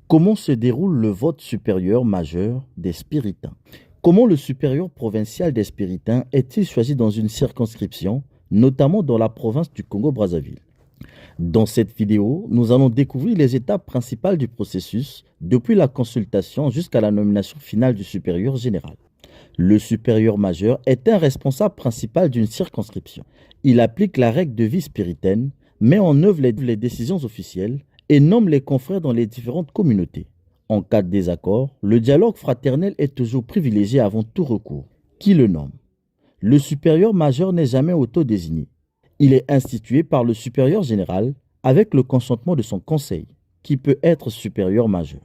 Comment se déroule le vote supérieur majeur des Spiritains? Comment le supérieur provincial des Spiritains est-il choisi dans une circonscription, notamment dans la province du Congo-Brazzaville? Dans cette vidéo, nous allons découvrir les étapes principales du processus, depuis la consultation jusqu'à la nomination finale du supérieur général. Le supérieur majeur est un responsable principal d'une circonscription. Il applique la règle de vie spiritaine, met en œuvre les décisions officielles et nomme les confrères dans les différentes communautés. En cas de désaccord, le dialogue fraternel est toujours privilégié avant tout recours. Qui le nomme? Le supérieur majeur n'est jamais auto-désigné. Il est institué par le supérieur général avec le consentement de son conseil, qui peut être supérieur majeur.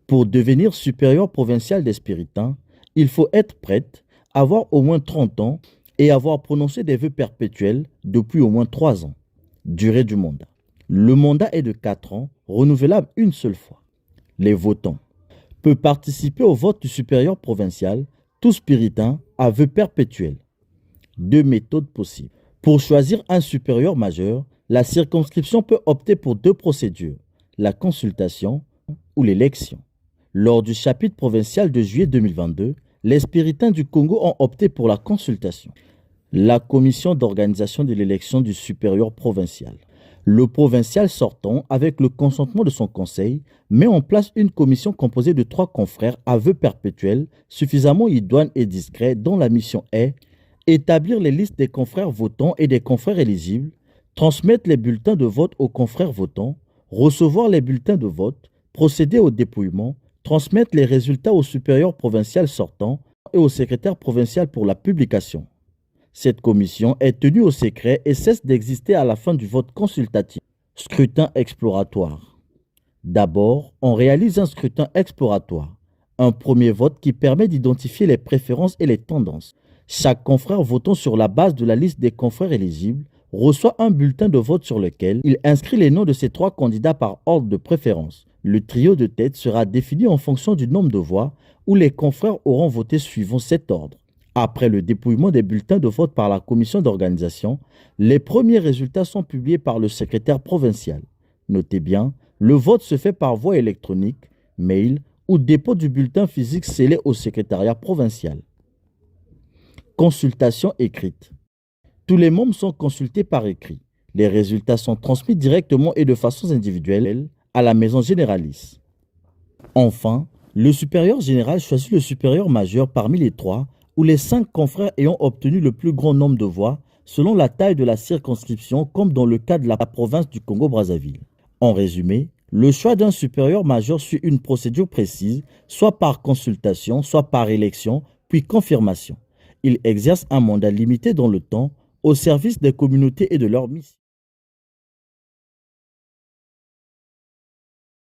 Pour devenir supérieur provincial des Spiritains, il faut être prêtre, avoir au moins 30 ans et avoir prononcé des vœux perpétuels depuis au moins 3 ans. Durée du mandat. Le mandat est de 4 ans, renouvelable une seule fois. Les votants peuvent participer au vote du supérieur provincial, tout spiritain à vœux perpétuels. 2 méthodes possibles. Pour choisir un supérieur majeur, la circonscription peut opter pour 2 procédures, la consultation ou l'élection. Lors du chapitre provincial de juillet 2022, les Spiritains du Congo ont opté pour la consultation. La commission d'organisation de l'élection du supérieur provincial. Le provincial sortant, avec le consentement de son conseil, met en place une commission composée de 3 confrères à vœux perpétuels, suffisamment idoines et discrets, dont la mission est établir les listes des confrères votants et des confrères éligibles, transmettre les bulletins de vote aux confrères votants, recevoir les bulletins de vote, procéder au dépouillement, transmettre les résultats au supérieur provincial sortant et au secrétaire provincial pour la publication. Cette commission est tenue au secret et cesse d'exister à la fin du vote consultatif. Scrutin exploratoire. D'abord, on réalise un scrutin exploratoire, un premier vote qui permet d'identifier les préférences et les tendances. Chaque confrère votant sur la base de la liste des confrères éligibles reçoit un bulletin de vote sur lequel il inscrit les noms de ses 3 candidats par ordre de préférence. Le trio de tête sera défini en fonction du nombre de voix où les confrères auront voté suivant cet ordre. Après le dépouillement des bulletins de vote par la commission d'organisation, les premiers résultats sont publiés par le secrétaire provincial. Notez bien, le vote se fait par voie électronique, mail ou dépôt du bulletin physique scellé au secrétariat provincial. Consultation écrite. Tous les membres sont consultés par écrit. Les résultats sont transmis directement et de façon individuelle à la maison généralice. Enfin, le supérieur général choisit le supérieur majeur parmi les 3 ou les 5 confrères ayant obtenu le plus grand nombre de voix selon la taille de la circonscription, comme dans le cas de la province du Congo-Brazzaville. En résumé, le choix d'un supérieur majeur suit une procédure précise, soit par consultation, soit par élection, puis confirmation. Il exerce un mandat limité dans le temps au service des communautés et de leur mission.